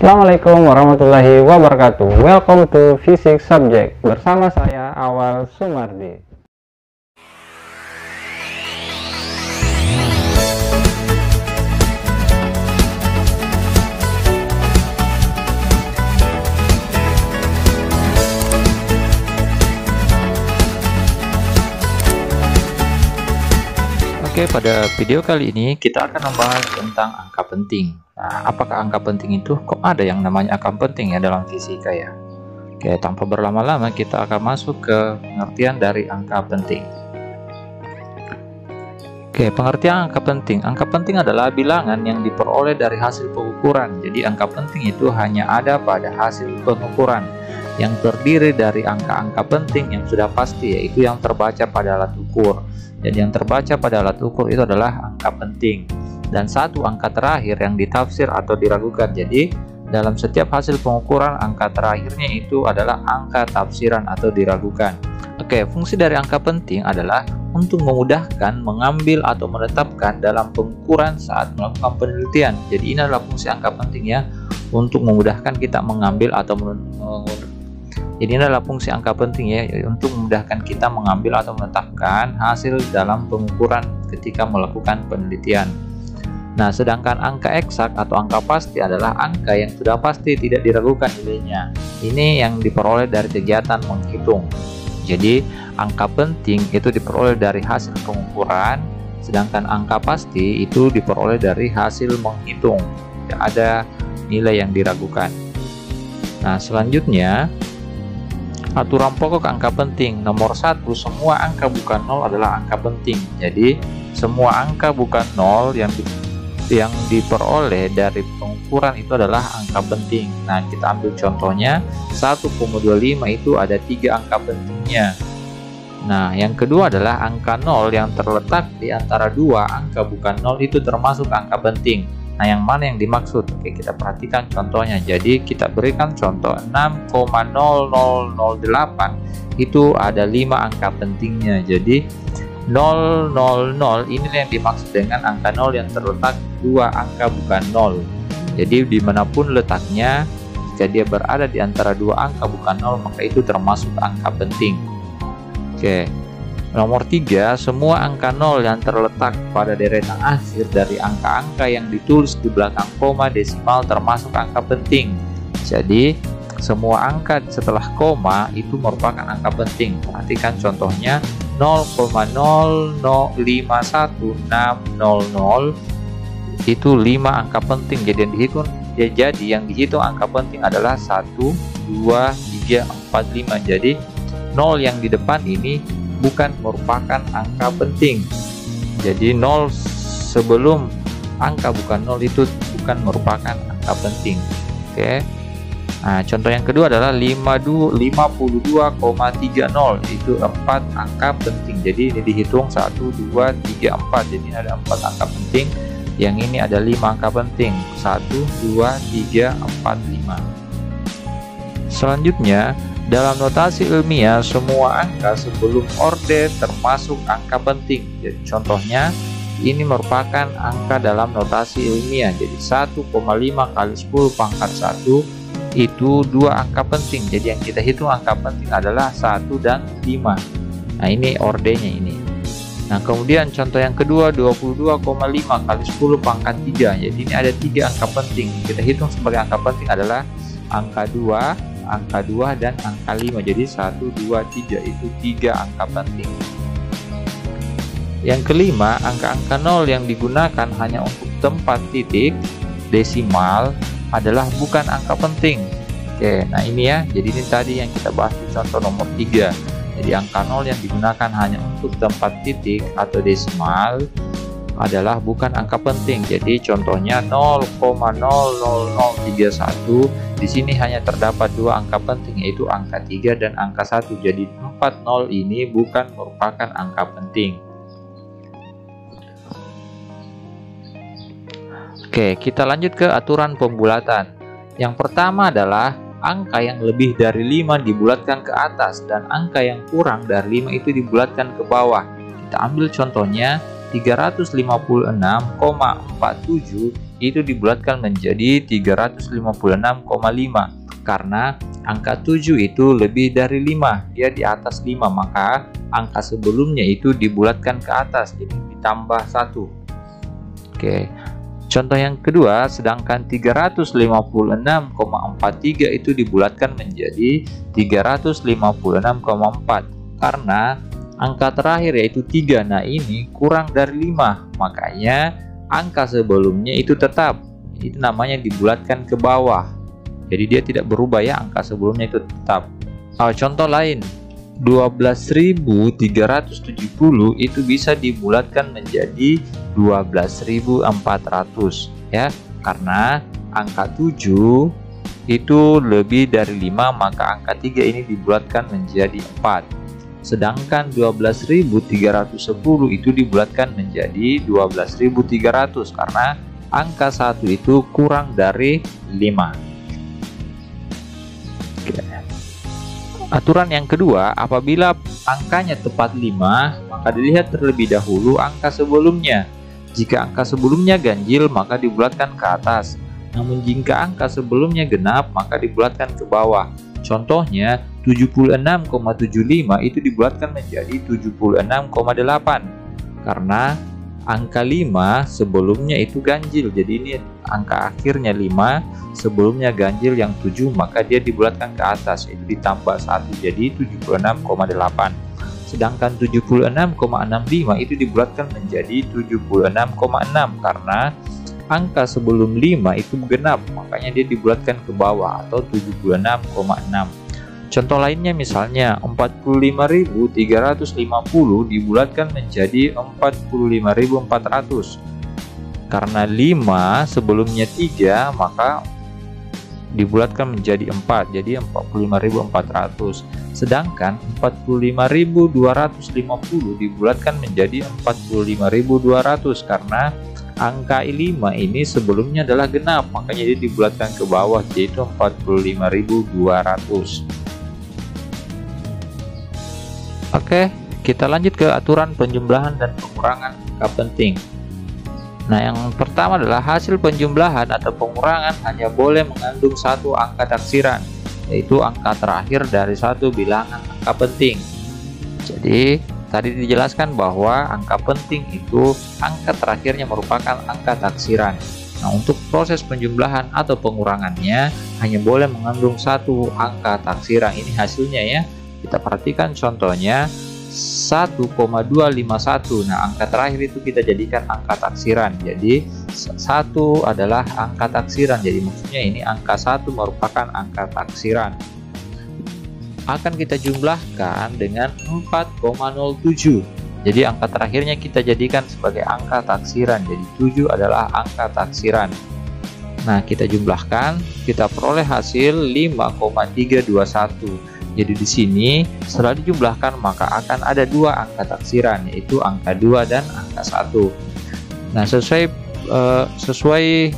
Assalamualaikum warahmatullahi wabarakatuh. Welcome to Physics Subject. Bersama saya Awal Sumardi. Oke, pada video kali ini kita akan membahas tentang angka penting. Nah, apakah angka penting itu? Kok ada yang namanya angka penting ya dalam fisika ya? Oke, tanpa berlama-lama kita akan masuk ke pengertian dari angka penting. Oke, pengertian angka penting. Angka penting adalah bilangan yang diperoleh dari hasil pengukuran. Jadi angka penting itu hanya ada pada hasil pengukuran yang terdiri dari angka-angka penting yang sudah pasti, yaitu yang terbaca pada alat ukur. Dan yang terbaca pada alat ukur itu adalah angka penting. Dan satu angka terakhir yang ditafsir atau diragukan. Jadi dalam setiap hasil pengukuran, angka terakhirnya itu adalah angka tafsiran atau diragukan. Oke, fungsi dari angka penting adalah untuk memudahkan mengambil atau menetapkan dalam pengukuran saat melakukan penelitian. Jadi ini adalah fungsi angka penting ya, untuk memudahkan kita mengambil atau Jadi ini adalah fungsi angka penting ya, untuk memudahkan kita mengambil atau menetapkan hasil dalam pengukuran ketika melakukan penelitian. Nah, sedangkan angka eksak atau angka pasti adalah angka yang sudah pasti tidak diragukan nilainya. Ini yang diperoleh dari kegiatan menghitung. Jadi, angka penting itu diperoleh dari hasil pengukuran, sedangkan angka pasti itu diperoleh dari hasil menghitung. Tidak ada nilai yang diragukan. Nah, selanjutnya aturan pokok angka penting. Nomor 1, semua angka bukan 0 adalah angka penting. Jadi semua angka bukan 0 yang diperoleh dari pengukuran itu adalah angka penting. Nah, kita ambil contohnya 1,25 itu ada 3 angka pentingnya. Nah, yang kedua adalah angka 0 yang terletak di antara dua angka bukan 0 itu termasuk angka penting. Nah, yang mana yang dimaksud? Oke, kita perhatikan contohnya. Jadi kita berikan contoh 6,0008 itu ada 5 angka pentingnya. Jadi 000 ini yang dimaksud dengan angka 0 yang terletak dua angka bukan 0. Jadi dimanapun letaknya, jika dia berada di antara dua angka bukan 0, maka itu termasuk angka penting. Oke. Nomor 3, semua angka 0 yang terletak pada deretan akhir dari angka-angka yang ditulis di belakang koma desimal termasuk angka penting. Jadi, semua angka setelah koma itu merupakan angka penting. Perhatikan contohnya 0,0051600 itu 5 angka penting. Jadi yang dihitung angka penting adalah 1, 2, 3, 4, 5. Jadi 0 yang di depan ini bukan merupakan angka penting. Jadi 0 sebelum angka bukan 0 itu bukan merupakan angka penting. Oke. Nah, contoh yang kedua adalah 52,30 itu 4 angka penting. Jadi ini dihitung 1, 2, 3, 4. Jadi ini ada 4 angka penting. Yang ini ada 5 angka penting. 1, 2, 3, 4, 5. Selanjutnya, dalam notasi ilmiah, semua angka sebelum orde termasuk angka penting. Jadi contohnya, ini merupakan angka dalam notasi ilmiah. Jadi 1,5 kali 10 pangkat 1 itu 2 angka penting. Jadi yang kita hitung angka penting adalah 1 dan 5. Nah, ini ordenya ini. Nah, kemudian contoh yang kedua 22,5 kali 10 pangkat 3. Jadi ini ada 3 angka penting. Kita hitung sebagai angka penting adalah angka 2, angka 2 dan angka 5. Jadi 1, 2, 3 itu 3 angka penting. Yang kelima, angka-angka 0 yang digunakan hanya untuk tempat titik desimal adalah bukan angka penting. Oke, nah ini ya. Jadi ini tadi yang kita bahas di contoh nomor 3. Jadi angka 0 yang digunakan hanya untuk tempat titik atau desimal adalah bukan angka penting. Jadi contohnya 0,00031. Di sini hanya terdapat 2 angka penting, yaitu angka 3 dan angka 1. Jadi 40 ini bukan merupakan angka penting. Oke, kita lanjut ke aturan pembulatan. Yang pertama adalah angka yang lebih dari 5 dibulatkan ke atas dan angka yang kurang dari 5 itu dibulatkan ke bawah. Kita ambil contohnya 356,47 itu dibulatkan menjadi 356,5 karena angka 7 itu lebih dari 5, dia di atas 5, maka angka sebelumnya itu dibulatkan ke atas, jadi ditambah 1. Oke. Contoh yang kedua, sedangkan 356,43 itu dibulatkan menjadi 356,4 karena angka terakhir yaitu 3. Nah, ini kurang dari 5, makanya angka sebelumnya itu tetap, itu namanya dibulatkan ke bawah, jadi dia tidak berubah ya, angka sebelumnya itu tetap. Contoh lain, 12.370 itu bisa dibulatkan menjadi 12.400 ya, karena angka 7 itu lebih dari 5, maka angka 3 ini dibulatkan menjadi 4. Sedangkan 12.310 itu dibulatkan menjadi 12.300 karena angka 1 itu kurang dari 5. Oke. Aturan yang kedua, apabila angkanya tepat 5, maka dilihat terlebih dahulu angka sebelumnya. Jika angka sebelumnya ganjil, maka dibulatkan ke atas. Namun jika angka sebelumnya genap, maka dibulatkan ke bawah. Contohnya 76,75 itu dibulatkan menjadi 76,8 karena angka 5 sebelumnya itu ganjil, jadi ini angka akhirnya 5, sebelumnya ganjil yang 7, maka dia dibulatkan ke atas, itu ditambah 1 jadi 76,8. Sedangkan 76,65 itu dibulatkan menjadi 76,6 karena angka sebelum 5 itu genap, makanya dia dibulatkan ke bawah atau 76,6. Contoh lainnya misalnya 45.350 dibulatkan menjadi 45.400 karena 5 sebelumnya 3, maka dibulatkan menjadi 4, jadi 45.400. Sedangkan 45.250 dibulatkan menjadi 45.200 karena angka 5 ini sebelumnya adalah genap, makanya dia dibulatkan ke bawah, yaitu 45.200. Oke, kita lanjut ke aturan penjumlahan dan pengurangan angka penting. Nah, yang pertama adalah hasil penjumlahan atau pengurangan hanya boleh mengandung satu angka taksiran, yaitu angka terakhir dari satu bilangan angka penting. Jadi tadi dijelaskan bahwa angka penting itu angka terakhirnya merupakan angka taksiran. Nah, untuk proses penjumlahan atau pengurangannya hanya boleh mengandung satu angka taksiran. Ini hasilnya ya. Kita perhatikan contohnya 1,251. Nah, angka terakhir itu kita jadikan angka taksiran. Jadi 1 adalah angka taksiran. Jadi maksudnya ini angka 1 merupakan angka taksiran. Akan kita jumlahkan dengan 4,07. Jadi angka terakhirnya kita jadikan sebagai angka taksiran. Jadi 7 adalah angka taksiran. Nah, kita jumlahkan, kita peroleh hasil 5,321. Jadi di sini setelah dijumlahkan maka akan ada dua angka taksiran, yaitu angka 2 dan angka 1. Nah, sesuai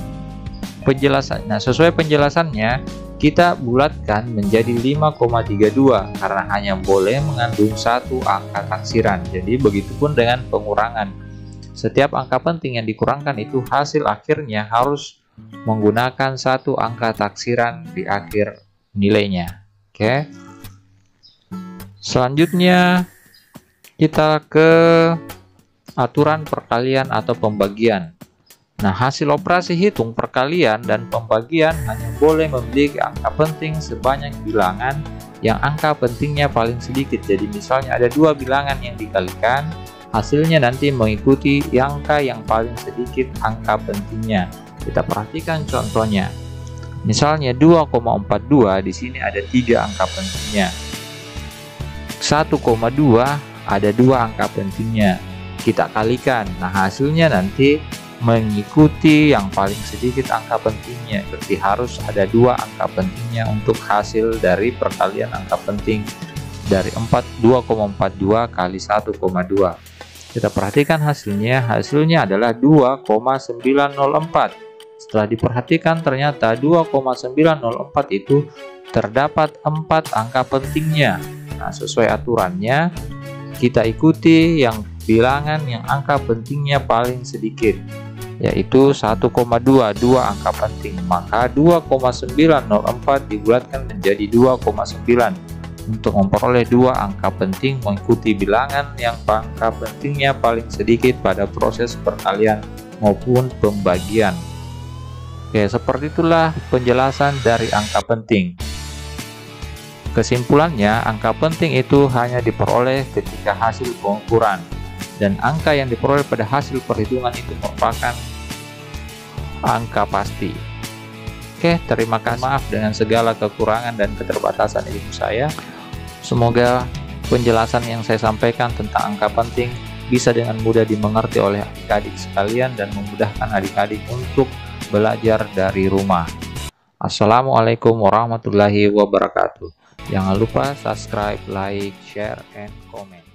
penjelasannya kita bulatkan menjadi 5,32 karena hanya boleh mengandung satu angka taksiran. Jadi begitupun dengan pengurangan. Setiap angka penting yang dikurangkan itu hasil akhirnya harus menggunakan satu angka taksiran di akhir nilainya. Oke. Selanjutnya kita ke aturan perkalian atau pembagian. Nah, hasil operasi hitung perkalian dan pembagian hanya boleh memiliki angka penting sebanyak bilangan yang angka pentingnya paling sedikit. Jadi misalnya ada dua bilangan yang dikalikan, hasilnya nanti mengikuti angka yang paling sedikit angka pentingnya. Kita perhatikan contohnya. Misalnya 2,42, di sini ada 3 angka pentingnya. 1,2 ada 2 angka pentingnya. Kita kalikan. Nah, hasilnya nanti mengikuti yang paling sedikit angka pentingnya. Berarti harus ada 2 angka pentingnya untuk hasil dari perkalian angka penting dari 2,42 kali 1,2. Kita perhatikan hasilnya adalah 2,904. Setelah diperhatikan ternyata 2,904 itu terdapat 4 angka pentingnya. Nah, sesuai aturannya kita ikuti yang bilangan yang angka pentingnya paling sedikit. yaitu 1,22 angka penting. Maka 2,904 dibulatkan menjadi 2,9 untuk memperoleh dua angka penting mengikuti bilangan yang angka pentingnya paling sedikit pada proses perkalian maupun pembagian. Oke, seperti itulah penjelasan dari angka penting. Kesimpulannya, angka penting itu hanya diperoleh ketika hasil pengukuran, dan angka yang diperoleh pada hasil perhitungan itu merupakan angka pasti. Oke, terima kasih. Maaf dengan segala kekurangan dan keterbatasan ilmu saya. Semoga penjelasan yang saya sampaikan tentang angka penting bisa dengan mudah dimengerti oleh adik-adik sekalian dan memudahkan adik-adik untuk belajar dari rumah. Assalamualaikum warahmatullahi wabarakatuh. Jangan lupa subscribe, like, share, and comment.